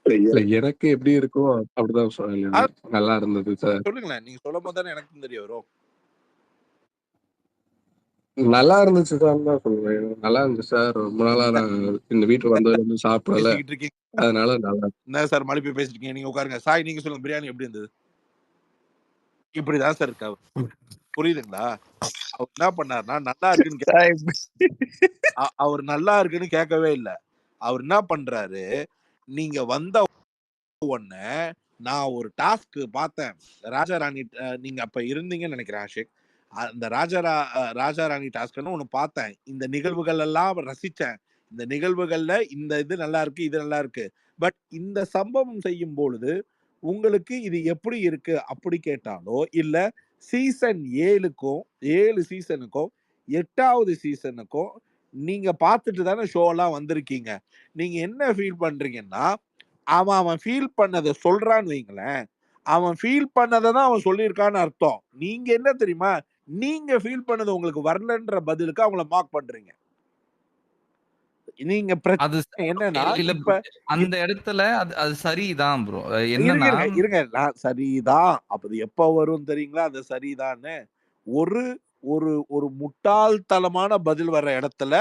S7: இல்ல எனக்கு எப்படி இருக்கோ அப்படிதான் சொல்லுவேன். நல்லா இருந்தது சார்.
S2: சொல்லுங்களேன். நீங்க சொல்லும் போது தானே எனக்கும் தெரிய வரும்.
S7: நல்லா இருந்துச்சு சார் தான் சொல்லுவேன். நல்லா இருந்துச்சு சார். ரொம்ப நாளா நான் இந்த வீட்டுக்கு வந்ததுல இருந்து சாப்பிடல.
S2: பேசிக்கிட்டு இருக்கீங்க.
S7: அதனால நல்லா
S2: என்ன சார் மழுப்பி பேசிட்டு இருக்கீங்க? நீங்க உட்காருங்க. சாய் நீங்க சொல்லுங்க, பிரியாணி எப்படி இருந்தது? இப்படிதான் சார் இருக்கா? புரியுதுங்களா? அவர் என்ன பண்ணாருன்னா நல்லா இருக்குன்னு அவர் நல்லா இருக்குன்னு கேட்கவே இல்ல. அவர் என்ன பண்றாரு, நீங்க வந்த உடனே நான் ஒரு டாஸ்க் பார்த்தேன். ராஜா ராணி நீங்க அப்ப இருந்தீங்கன்னு நினைக்கிறேன் ஆஷிக். அந்த ராஜா ராணி டாஸ்க்னு ஒண்ணு பார்த்தேன். இந்த நிகழ்வுகள் எல்லாம் ரசிச்சேன். இந்த நிகழ்வுகள்ல இந்த இது நல்லா இருக்கு, இது நல்லா இருக்கு. பட் இந்த சம்பவம் செய்யும் பொழுது உங்களுக்கு இது எப்படி இருக்கு அப்படி கேட்டாலோ, இல்ல சீசன் 7க்கும் 7 சீசனுக்கும் 8வது சீசனுக்கும் நீங்க பார்த்துட்டு தானே ஷோ எல்லாம் வந்திருக்கீங்க. நீங்க என்ன ஃபீல் பண்றீங்கன்னா, அவன் ஃபீல் பண்ணத சொல்றான்னு வைங்களேன். அவன் ஃபீல் பண்ணத தான் அவன் சொல்லியிருக்கான்னு அர்த்தம். நீங்க என்ன தெரியுமா? நீங்க ஃபீல் பண்ணது உங்களுக்கு வரலன்ற பதிலுக்கு அவங்கள மார்க் பண்றீங்க. நீங்க
S1: அது
S2: பிரச்சனை என்னன்னா,
S1: இல்ல
S2: இப்ப
S1: ப்ரோ. அந்த இடத்துல அது சரிதான் ப்ரோ. என்னன்னா
S2: இருங்க. நான் சரிதான். அப்ப அது எப்ப வரும் தெரியுங்களா? அது சரிதான்னு. ஒரு ஒரு ஒரு முட்டாள்தனமான பதில் வர்ற இடத்துல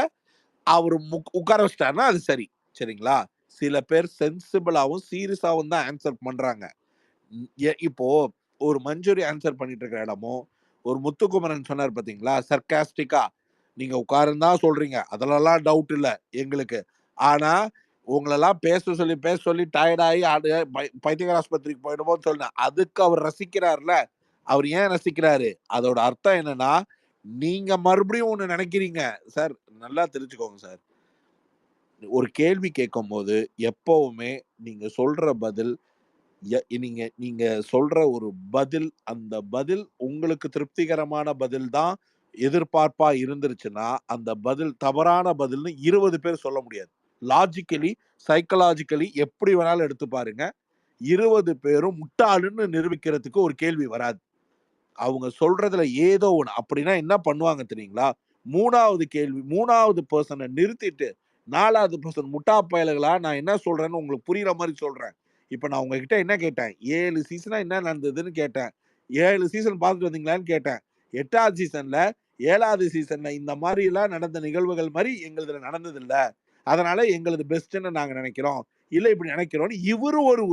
S2: அவரு உட்கார வச்சுட்டாருன்னா அது சரி. சரிங்களா? சில பேர் சென்சிபிளாவும், சீரியஸாவும் தான் ஆன்சர் பண்றாங்க. இப்போ ஒரு மஞ்சூரி ஆன்சர் பண்ணிட்டு இருக்கிற இடமோ, ஒரு முத்துக்குமரன் சொன்னார் பாத்தீங்களா, சர்காஸ்டிக்கா நீங்க உட்காருன்னு தான் சொல்றீங்க, அதுலலாம் டவுட் இல்ல எங்களுக்கு. ஆனா உங்களெல்லாம் பேச சொல்லி டயர்ட் ஆகி பைத்தியகார ஆஸ்பத்திரிக்கு போயிடுமோன்னு சொன்னேன். அதுக்கு அவர் ரசிக்கிறார்ல, அவர் ஏன் ரசிக்கிறாரு? அதோட அர்த்தம் என்னன்னா, நீங்க மறுபடியும் ஒண்ணு நினைக்கிறீங்க சார். நல்லா தெரிஞ்சுக்கோங்க சார். ஒரு கேள்வி கேட்கும்போது எப்பவுமே நீங்க சொல்ற பதில் நீங்க நீங்க சொல்ற ஒரு பதில், அந்த பதில் உங்களுக்கு திருப்திகரமான பதில் தான் எதிர்பார்ப்பா இருந்துருச்சுன்னா, அந்த பதில் தவறான பதில்னு 20 பேர் சொல்ல முடியாது. லாஜிக்கலி, சைக்காலஜிக்கலி எப்படி வேணாலும் எடுத்து பாருங்க. 20 பேரும் முட்டாளுன்னு நிரூபிக்கிறதுக்கு ஒரு கேள்வி வராது. அவங்க சொல்றதுல ஏதோ ஒண்ணு. அப்படின்னா என்ன பண்ணுவாங்க தெரியுங்களா? 3வது கேள்வி 3வது பெர்சன நிறுத்திட்டு 4வது பெர்சன் முட்டா பயலுகளா நான் என்ன சொல்றேன்னு உங்களுக்கு புரியிற மாரி சொல்றேன். இப்ப நான் உங்ககிட்ட என்ன கேட்டேன்? 7 சீசனா என்ன நடந்ததுன்னு கேட்டேன். 7 சீசன் பார்த்துட்டு வந்தீங்களான்னு கேட்டேன். 8வது சீசன்ல 7வது சீசன்ல இந்த மாரிலாம் நடந்த நிகழ்வுகள் மாரி எங்களுதுல நடந்ததில்ல. அதனால எங்களுது பெஸ்ட்ன்னு நாங்க நினைக்கிறோம். இல்ல இப்படி நினைக்கிறோம்னு இவரு ஒரு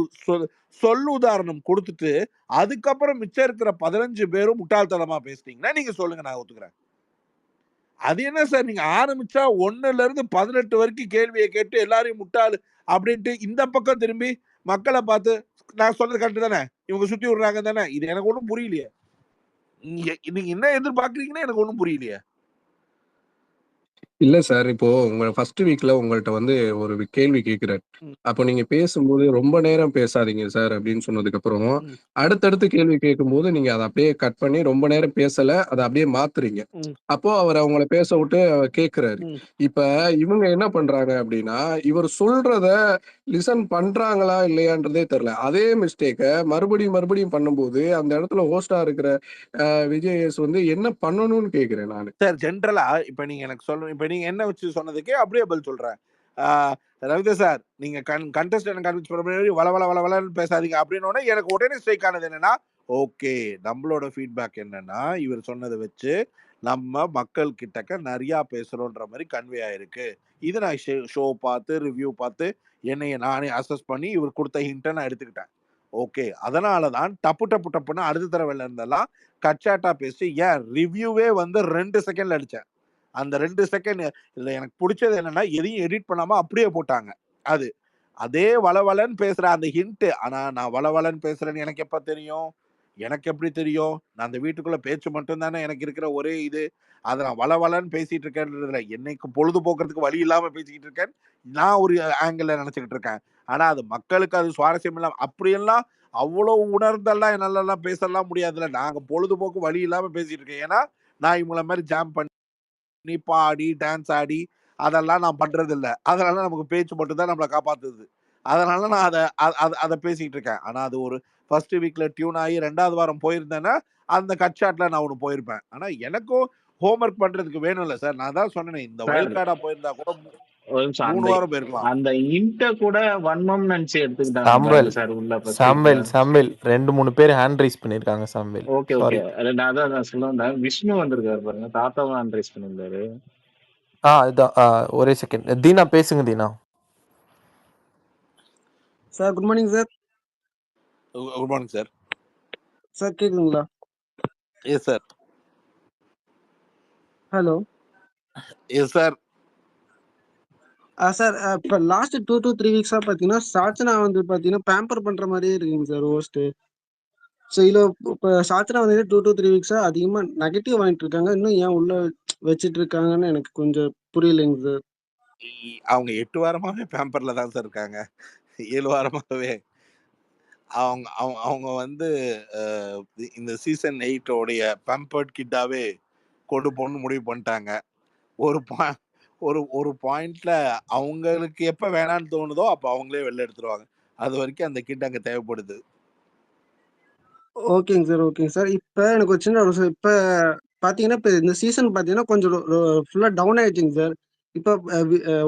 S2: சொல்லுதாரணம் குடுத்துட்டு, அதுக்கப்புறம் மிச்சம் இருக்கிற 15 பேரும் முட்டாள்தனமா பேசிட்டீங்கன்னா, நீங்க சொல்லுங்க நான் ஒத்துக்கிறேன். அது என்ன சார் நீங்க ஆரம்பிச்சா 1ல இருந்து 18 வரைக்கும் கேள்விய கேட்டு எல்லாரையும் முட்டாளு அப்படின்ட்டு இந்த பக்கம் திரும்பி மக்கள பார்த்து நான் சொல்றது கரெக்ட் தானே? இவங்க சுத்தி விடுறாங்க தானே? இது எனக்கு ஒண்ணும் புரியலையே. நீங்க என்ன எதிர்பார்க்குறீங்கன்னு எனக்கு ஒண்ணும் புரியலையே.
S7: இல்ல சார். இப்போ உங்க ஃபர்ஸ்ட் வீக்ல உங்கள்ட்ட வந்து ஒரு கேள்வி கேட்கிறாரு.
S2: ம்.
S7: அப்போ நீங்க பேசும்போது ரொம்ப நேரம் பேசாதீங்க சார் அப்படின்னு சொன்னதுக்கப்புறம்,
S2: ம்.
S7: அடுத்தடுத்து கேள்வி கேட்கும்போது நீங்க அத அப்படியே கட் பண்ணி ரொம்ப நேரம் பேசல. அத அப்படியே மாத்துறீங்க.
S2: ம்.
S7: அப்போ அவர் அவங்கள பேச விட்டு கேட்கிறாரு.
S2: ம்.
S7: இப்ப இவங்க என்ன பண்றாங்க அப்படின்னா, இவர் சொல்றத லிசன் பண்றாங்களா இல்லையான்றதே தெரியல. அதே மிஸ்டேக்க மறுபடியும் பண்ணும்போது, அந்த இடத்துல ஹோஸ்ட்டா இருக்கிற விஜய் வந்து என்ன பண்ணணும்னு கேட்கிறேன் நானு.
S2: சார் ஜென்ரலா இப்ப நீங்க எனக்கு சொல்லணும். இப்ப நீங்க என்ன வச்சு சொன்னதுக்கே அப்படியே பதில் சொல்றேன். ரவிதா சார் நீங்க கண்டஸ்டன்ட் கன்வின்ஸ் பண்ண முன்னாடி வளன்னு பேசாதீங்க அப்படின்னோடனே எனக்கு உடனே ஸ்ட்ரைக் ஆனது என்னன்னா, ஓகே நம்மளோட ஃபீட்பேக் என்னன்னா, இவர் சொன்னதை வச்சு நம்ம மக்கள் கிட்டக்க நிறையா பேசுறோன்ற மாதிரி கன்வே ஆயிருக்கு. இது நான் ஷோ பார்த்து ரிவ்யூ பார்த்து என்னைய நானே அசஸ் பண்ணி இவர் கொடுத்த ஹிண்ட்டை நான் எடுத்துக்கிட்டேன். ஓகே அதனால தான் டப்புன்னு அடுத்த தடவைல இருந்தெல்லாம் கச்சாட்டா பேசி ஏன் ரிவ்யூவே வந்து 2 செகண்ட்ல அடிச்சேன். அந்த 2 செகண்ட் இதுல எனக்கு பிடிச்சது என்னன்னா, எதையும் எடிட் பண்ணாம அப்படியே போட்டாங்க. அது. அதே வளவளன்னு பேசுற அந்த ஹிண்ட். ஆனா நான் வளவளன்னு பேசுறேன்னு எனக்கு எப்ப தெரியும்? எனக்கு எப்படி தெரியும்? நான் அந்த வீட்டுக்குள்ள பேச்சு மட்டும் தானே எனக்கு இருக்கிற ஒரே இது. அத நான் வளவளன்னு பேசிட்டு இருக்கேன்றதுல என்னைக்கு பொழுதுபோக்குறதுக்கு வழி இல்லாம பேசிக்கிட்டு இருக்கேன். நான் ஒரு ஆங்கிள்ல நினைச்சுக்கிட்டு இருக்கேன். ஆனா அது மக்களுக்கு அது சுவாரஸ்யம் இல்லாம அப்படியெல்லாம் அவ்வளவு உணர்ந்தெல்லாம் என்னாலலாம் பேசலாம் முடியாதுல்ல. நாங்க பொழுதுபோக்கு வழி இல்லாம பேசிட்டு இருக்கேன். ஏன்னா, நான் இவங்கள மாரி ஜாம் பண்ணி பாடி, டான்ஸ் ஆடி அதெல்லாம் நான் பண்றதில்ல. அதனால நமக்கு பேச்சு மட்டும் தான் நம்மள காப்பாத்துது. அதனால நான் அத பேசிட்டு இருக்கேன். ஆனா அது ஒரு ஃபர்ஸ்ட் வீக்ல டியூன் ஆகி 2வது வாரம் போயிருந்தேன்னா, அந்த கட் ஷாட்ல நான் ஒண்ணு போயிருப்பேன். ஆனா எனக்கும் ஹோம் ஒர்க் பண்றதுக்கு வேணும்ல சார். நான் தான் சொன்னேனே இந்த
S6: சார்
S2: வைல்ட் கார்டா போயிருந்தா கூட
S6: ஒரு நிமிஷம்
S2: 3 வாரம் போயிருக்கலாம்.
S6: அந்த இன்ட்ட கூட வன்மம் நினைச்சு எடுத்துக்கிட்டாங்க பாருங்க சார் உள்ள ஃபர்ஸ்ட் வீக்ல.
S4: சாம்பல் 2-3 பேர் ஹேண்ட் ரைஸ் பண்ணிருக்காங்க சாம்பல்.
S6: Okay
S4: sorry.
S6: நான் அதான் நான் சொல்ல வந்தேன். விஷ்ணு வந்திருக்காரு பாருங்க, தாத்தாவும் ஹேண்ட் ரைஸ் பண்ணியிருந்தாரு.
S4: இதான் ஒரே செகண்ட். தீனா பேசுங்க Deena.
S8: Sir good morning sir.
S2: Good morning sir.
S8: Sir கேக்குதுங்களா?
S2: Yes sir.
S8: Hello.
S2: Yes sir.
S8: Sir இப்போ லாஸ்ட் 2 to 3 வீக்ஸா பாத்தீங்கன்னா சாச்சனா வந்து பாத்தீங்கன்னா பேம்பர் பண்ற மாதிரியே இருக்குங்க சார் ஹோஸ்ட். ஸோ இதுல இப்போ சாச்சனா வந்து 2 to 3 வீக்ஸா அதிகமா நெகட்டிவ் வாங்கிட்டு இருக்காங்க. இன்னும் ஏன் உள்ள வச்சிட்டு இருக்காங்கன்னு எனக்கு கொஞ்சம் புரியலைங்க சார்.
S2: அவங்க 8 வாரமாவே பேம்பர்ல தான் சார் இருக்காங்க. 7 வாரமாவே. அவங்க அவங்க அவங்க வந்து இந்த சீசன் 8 உடைய பேம்பர்ட் கிட்டாவே கொண்டு போகணும்னு முடிவு பண்ணிட்டாங்க. ஒரு பாயிண்ட்ல அவங்களுக்கு எப்ப வேணான்னு தோணுதோ அப்ப அவங்களே வெளில எடுத்துருவாங்க. அது வரைக்கும் அந்த கிட் அங்க தேவைப்படுது.
S8: ஓகேங்க சார். இப்ப எனக்கு ஒரு சின்ன இப்ப பாத்தீங்கன்னா இப்ப இந்த சீசன் பாத்தீங்கன்னா கொஞ்சம் ஃபுல்லா டவுன் ஆயிடுச்சுங்க சார். இப்ப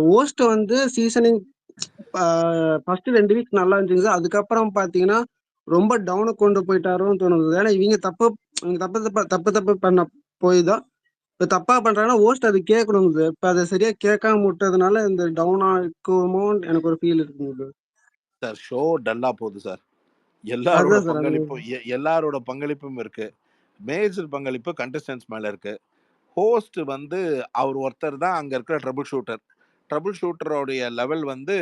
S8: ஹோஸ்ட் வந்து சீசனிங் ஃபர்ஸ்ட் 2 வீக் நல்லா இருந்துச்சு சார். அதுக்கப்புறம் பாத்தீங்கன்னா ரொம்ப டவுனுக்கு கொண்டு போயிட்டாரோன்னு தோணுது. ஏன்னா இவங்க தப்பு பண்ண போய் தான் இப்ப தப்பா பண்றாங்கன்னா ஹோஸ்ட் அது கேட்கணுங்க சார். இப்ப அதை சரியா கேட்காம விட்டதுனால இந்த டவுன் ஆகுமோன்னு எனக்கு ஒரு ஃபீல் இருக்குங்க சார்.
S2: சார் ஷோ டல்லா போகுது சார். எல்லாரோட
S8: அதான் சார் அது.
S2: பங்களிப்பும் எல்லாரோட பங்களிப்பும் இருக்கு. மேஜர் பங்களிப்பு கண்டஸ்டன்ஸ் மேல இருக்கு. ஹோஸ்ட் வந்து அவர் ஒருத்தர் தான் அங்க இருக்கிற ட்ரபிள் ஷூட்டர். ட்ரபிள் ஷூட்டரோடைய லெவல் வந்து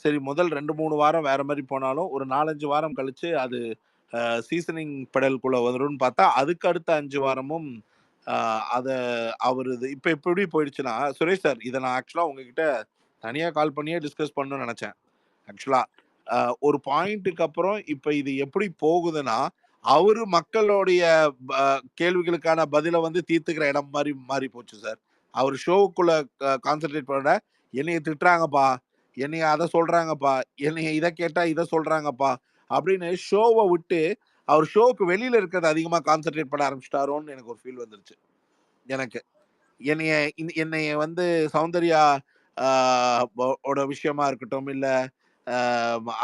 S2: சரி முதல் 2-3 வாரம் வேற மாதிரி போனாலும் ஒரு 4-5 வாரம் கழிச்சு அது சீசனிங் பெடலுக்குள்ள வரும்னு பார்த்தா அதுக்கு அடுத்த 5 வாரமும் அதை அவர் இது இப்போ எப்படி போயிடுச்சுன்னா சுரேஷ் சார் இதை நான் ஆக்சுவலாக உங்ககிட்ட தனியாக கால் பண்ணியே டிஸ்கஸ் பண்ணணும்னு நினச்சேன். ஆக்சுவலாக ஒரு பாயிண்ட்டுக்கு அப்புறம் இப்போ இது எப்படி போகுதுன்னா அவரு மக்களுடைய கேள்விகளுக்கான பதிலை வந்து தீர்த்துக்கிற இடம் மாதிரி மாறி போச்சு சார். அவர் ஷோவுக்குள்ள கான்சென்ட்ரேட் பண்ண என்னைய திட்டுறாங்கப்பா, என்னைய அதை சொல்றாங்கப்பா, என்னைய இதை கேட்டா இதை சொல்றாங்கப்பா அப்படின்னு ஷோவை விட்டு அவர் ஷோவுக்கு வெளியில இருக்கிறத அதிகமா கான்சென்ட்ரேட் பண்ண ஆரம்பிச்சிட்டாரோன்னு எனக்கு ஒரு ஃபீல் வந்துருச்சு. எனக்கு என்னைய வந்து சௌந்தர்யா ஓட விஷயமா இருக்கட்டும், இல்ல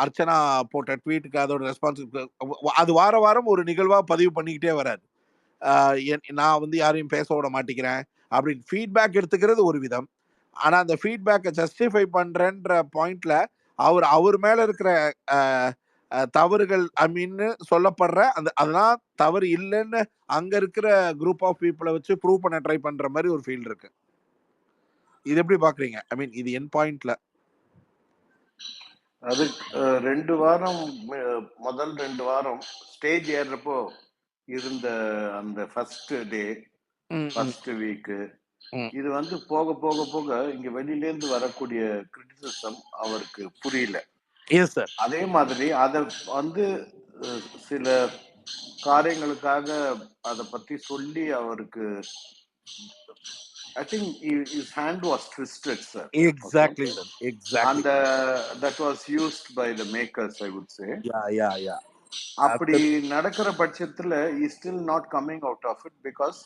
S2: அர்ச்சனா போட்ட ட்வீட்டுக்கு அதோட ரெஸ்பான்ஸ் அது வார வாரம் ஒரு நிகழ்வா பதிவு பண்ணிக்கிட்டே வராது. நான் வந்து யாரையும் பேச விட மாட்டேங்கிறேன் அப்படின்னு ஃபீட்பேக் எடுத்துக்கிறது ஒரு விதம். ஆனா அந்த ஃபீட்பேக்கை ஜஸ்டிஃபை பண்றேன்ற பாயிண்ட்ல அவர் மேல இருக்கிற தவறுகள் சொல்லப்படுற அதெல்லாம் தவறு இல்லைன்னு அங்க இருக்கிற குரூப் ஆஃப் பீப்புளை வச்சு ப்ரூவ் பண்ண ட்ரை பண்ற மாதிரி ஒரு ஃபீல் இருக்கு. இது எப்படி பாக்குறீங்க? இது என் பாயிண்ட்ல
S5: அது 2 வாரம் முதல் 2 வாரம் ஸ்டேஜ் ஏறுறப்போ இருந்த அந்த ஃபர்ஸ்ட் டே ஃபர்ஸ்ட் வீக் இது வந்து போக போக போக இங்க வெளியில இருந்து வரக்கூடிய கிரிட்டிசிசம் அவருக்கு புரியல.
S2: Yes sir.
S5: அதே மாதிரி அத வந்து சில காரியங்களுக்காக அத பத்தி சொல்லி அவருக்கு I think his hand was twisted, sir.
S2: Exactly, sir. Exactly.
S5: And that was used by the makers, I would say.
S2: Yeah.
S5: அப்படி நடக்கிற பட்சத்துல he still not coming out of it because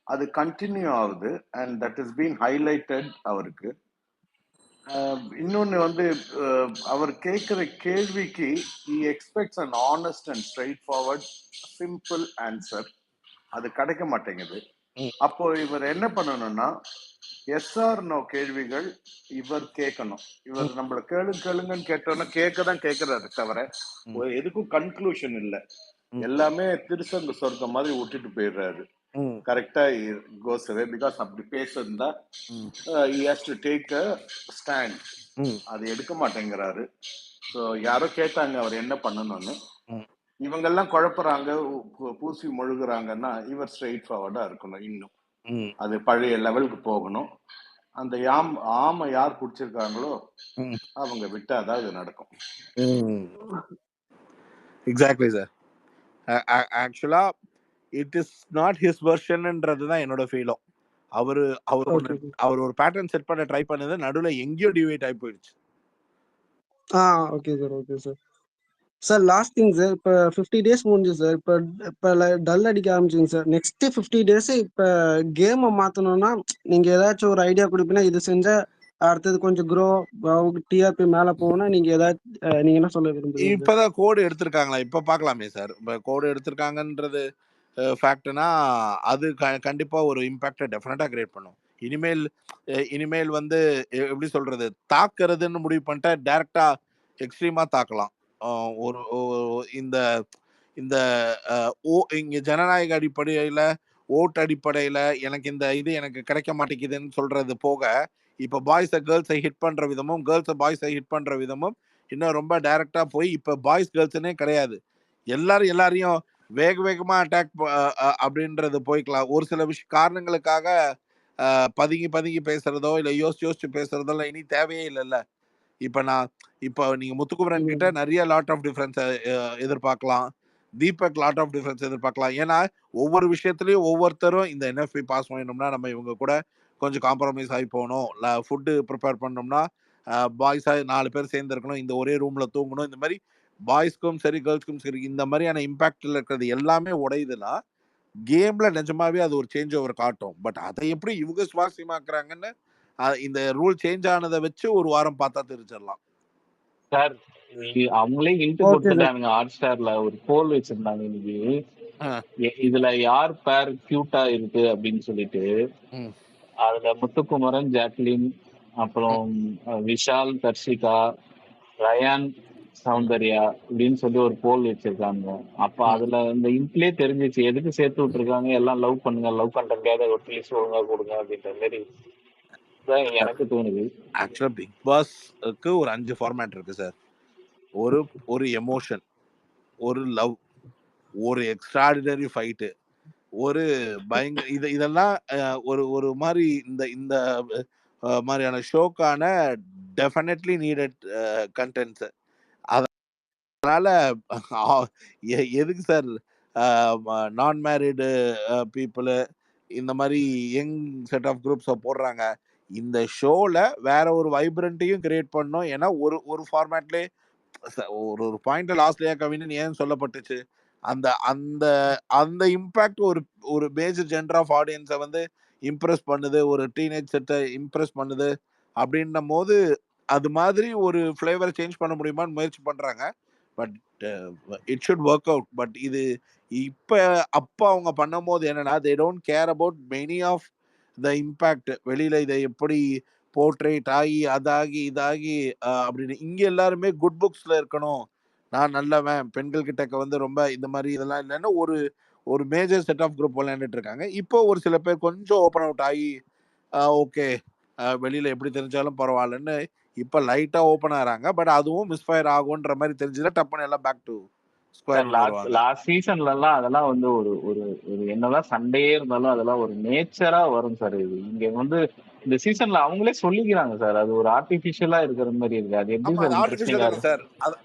S5: அது கண்டினியூ ஆகுது and that has been highlighted அவருக்கு. இன்னொன்னு வந்து அவர் கேட்கிற கேள்விக்கு he expects an honest and straightforward simple answer. அது கிடைக்க மாட்டேங்குது. அப்போ இவர் என்ன பண்ணணும்னா எஸ்ஆர் நோ கேள்விகள் இவர் கேட்கணும். இவர் நம்மள கேளுங்கன்னு கேட்டோம்னா கேட்கதான் கேட்கறாரு தவிர எதுக்கும் கன்க்ளூஷன் இல்ல. எல்லாமே திருசங்க சொர்க்கம் மாதிரி விட்டுட்டு போயிடுறாரு. கரெக்டா கோஸ் அவே பிகாஸ் அப்படி பேசிருந்தா he has to take a stand. அது எடுக்க மாட்டேங்கிறாரு. ஸோ யாரோ கேட்டாங்க அவர் என்ன பண்ணணும்னு, இவங்கெல்லாம் குழப்பறாங்க, பூசி முழுகுறாங்கன்னா இவர் ஸ்ட்ரெயிட் ஃபார்வர்டா இருக்கணும். இன்னும் அது பழைய லெவலுக்கு போகணும். அந்த ஆமை யார் குடிச்சிருக்காங்களோ அவங்க விட்டாதான் இது நடக்கும்.
S2: Exactly sir. ஆக்சுவலா இட் இஸ் நாட் ஹிஸ் வெர்ஷன்ன்றதுதான் என்னோட ஃபீலும். அவர் ஒரு பேட்டர்ன் செட் பண்ண ட்ரை பண்ணது நடுவுல எங்கேயோ டிவைட் ஆகி போயிடுச்சு.
S8: Okay sir. Sir last thing sir, இப்போ 50 days முடிஞ்சு சார். இப்போ டல் அடிக்க ஆரம்பிச்சிங்க சார். நெக்ஸ்ட் 50 days இப்போ கேமை மாற்றணும்னா நீங்கள் ஏதாச்சும் ஒரு ஐடியா கொடுப்பீங்கன்னா இது செஞ்சால் அடுத்தது கொஞ்சம் க்ரோ டிஆர்பி மேலே போகணும்னா நீங்கள் ஏதாச்சும் நீங்கள் என்ன சொல்ல விரும்புறீங்க?
S2: இப்போதான் கோடு எடுத்திருக்காங்களா? இப்போ பார்க்கலாமே சார். இப்போ கோடு எடுத்திருக்காங்கன்றது ஃபேக்ட்னா அது கண்டிப்பாக ஒரு இம்பேக்டை டெஃபினட்டாக கிரியேட் பண்ணும். இனிமேல் வந்து எப்படி சொல்றது, தாக்குறதுன்னு முடிவு பண்ணிட்டா டைரக்டா எக்ஸ்ட்ரீமா தாக்கலாம். ஒரு இந்த இந்த இங்க ஜனநாயக அடிப்படையில ஓட்டு அடிப்படையில எனக்கு இந்த இது எனக்கு கிடைக்க மாட்டேங்குதுன்னு சொல்றது போக, இப்ப பாய்ஸை கேர்ள்ஸை ஹிட் பண்ற விதமும் கேர்ள்ஸை பாய்ஸை ஹிட் பண்ற விதமும் இன்னும் ரொம்ப டைரக்டா போய் இப்ப பாய்ஸ் கேர்ள்ஸ்னே கிடையாது, எல்லாரையும் வேகமா அட்டாக் அப்படின்றது போய்க்கலாம். ஒரு சில காரணங்களுக்காக பதுங்கி பேசுறதோ இல்ல யோசிச்சு பேசுறதோ இனி தேவையே இல்லைல்ல. இப்ப நீங்க முத்துக்குமரன் கிட்ட நிறைய லாட் ஆஃப் டிஃபரன்ஸ் எதிர்பார்க்கலாம், தீபக் லாட் ஆஃப் டிஃபரன்ஸ் எதிர்பார்க்கலாம். ஏன்னா ஒவ்வொரு விஷயத்துலயும் ஒவ்வொருத்தரும் இந்த என்எஃப்பி பாஸ் பண்ணணும்னா நம்ம இவங்க கூட கொஞ்சம் காம்ப்ரமைஸ் ஆகி போகணும், ஃபுட்டு ப்ரிப்பேர் பண்ணோம்னா பாய்ஸா 4 பேர் சேர்ந்து இருக்கணும், இந்த ஒரே ரூம்ல தூங்கணும், இந்த மாதிரி பாய்ஸ்க்கும் சரி கேர்ள்ஸ்க்கும் சரி இந்த மாதிரியான இம்பாக்ட்ல இருக்கிறது எல்லாமே உடையுதுன்னா கேம்ல நிஜமாவே அது ஒரு சேஞ்ச் ஓவர் காட்டும். பட் அதை எப்படி இவங்க சுவாரஸ்யமாக்குறாங்கன்னு இந்த ரூல் சேஞ்ச் ஆனதை வச்சு ஒரு வாரம் பார்த்தா தெரிஞ்சிடலாம்
S6: சார். அவங்களே இன்ட்டு கொடுத்துட்டாங்க. ஹாட் ஸ்டார்ல ஒரு போல் வச்சிருந்தாங்க இன்னைக்கு, இதுல யார் பேர் கியூட்டா இருக்கு அப்படின்னு சொல்லிட்டு. அதுல முத்துக்குமரன், ஜாக்லின், அப்புறம் விஷால், தர்ஷிகா, ரயான், சௌந்தர்யா அப்படின்னு சொல்லி ஒரு போல் வச்சிருக்காங்க. அப்ப அதுல இந்த இன்ட்லயே தெரிஞ்சிச்சு எதுக்கு சேர்த்து விட்டுருக்காங்க, எல்லாம் லவ் பண்ணுங்க, லவ் கண்டென்ட் ஒட்லீஸ்ட் ஒழுங்கா கொடுங்க அப்படின்ற மாதிரி தான் எனக்கு தோணுது.
S2: ஆக்சுவலா பிக் பாஸ்க்கு ஒரு 5 ஃபார்மேட் இருக்கு சார். ஒரு ஒரு எமோஷன், ஒரு லவ், ஒரு எக்ஸ்ட்ராடினரி ஃபைட்டு, ஒரு இதெல்லாம் ஒரு ஒரு மாதிரி இந்த இந்த மாதிரியான ஷோக்கான டெஃபினெட்லி நீடட் கண்டென்ட்ஸ். அதனால எதுக்கு சார் நான் மேரிடு பீப்புள் இந்த மாதிரி யங் செட் ஆஃப் குரூப்ஸை போடுறாங்க? இந்த ஷோல வேற ஒரு வைப்ரண்ட்டையும் கிரியேட் பண்ணோம். ஏன்னா ஒரு ஒரு ஃபார்மேட்லேயே ஒரு ஒரு பாயிண்ட் லாஸ்ட்லயா கவின்னு ஏன் சொல்லப்பட்டுச்சு? அந்த அந்த அந்த இம்பாக்ட் ஒரு ஒரு மேஜர் ஜென்டர் ஆஃப் ஆடியன்ஸை வந்து இம்ப்ரெஸ் பண்ணுது, ஒரு டீனேஜ் செட்டை இம்ப்ரெஸ் பண்ணுது அப்படின்னும் போது அது மாதிரி ஒரு ஃப்ளேவரை சேஞ்ச் பண்ண முடியுமான்னு முயற்சி பண்றாங்க. But it should work out. But இது இப்போ அப்போ அவங்க பண்ணும்போது என்னன்னா they don't care about many of the impact. வெளியில இதை எப்படி போர்ட்ரேட் ஆகி அதாகி இதாகி அப்படின்னு இங்க எல்லாருமே குட் புக்ஸ்ல இருக்கணும், நான் நல்லவன், பெண்கள் கிட்ட வந்து ரொம்ப இந்த மாதிரி இதெல்லாம் இல்லைன்னு ஒரு ஒரு மேஜர் செட் ஆஃப் குரூப் விளையாண்டுட்டு இருக்காங்க. இப்போ ஒரு சில பேர் கொஞ்சம் ஓப்பன் அவுட் ஆகி ஓகே வெளியில எப்படி தெரிஞ்சாலும் பரவாயில்லன்னு இப்போ லைட்டா ஓப்பன் ஆகிறாங்க. பட் அதுவும் மிஸ்ஃபயர் ஆகுன்ற மாதிரி தெரிஞ்சதுல டப்புன்னு எல்லாம் பேக் டு ஸ்கொயர் வருவாங்க.
S6: லாஸ்ட் சீசன்ல எல்லாம் அதெல்லாம் வந்து ஒரு ஒரு ஒரு என்னதான் சண்டையே இருந்தாலும் அதெல்லாம் ஒரு நேச்சரா வரும் சார். இது இங்க வந்து இந்த சீசன்ல அவங்களே சொல்லிக்கிறாங்க சார், அது ஒரு ஆர்டிபிஷியலா இருக்கிற மாதிரி இருக்கு. அது எப்படி
S2: ஆமா,
S6: சார்
S2: அது
S6: இன்ட்ரெஸ்டிங்கா
S2: ஆர்டிஃபிஷியல்
S6: இருக்கும்?
S2: சார்.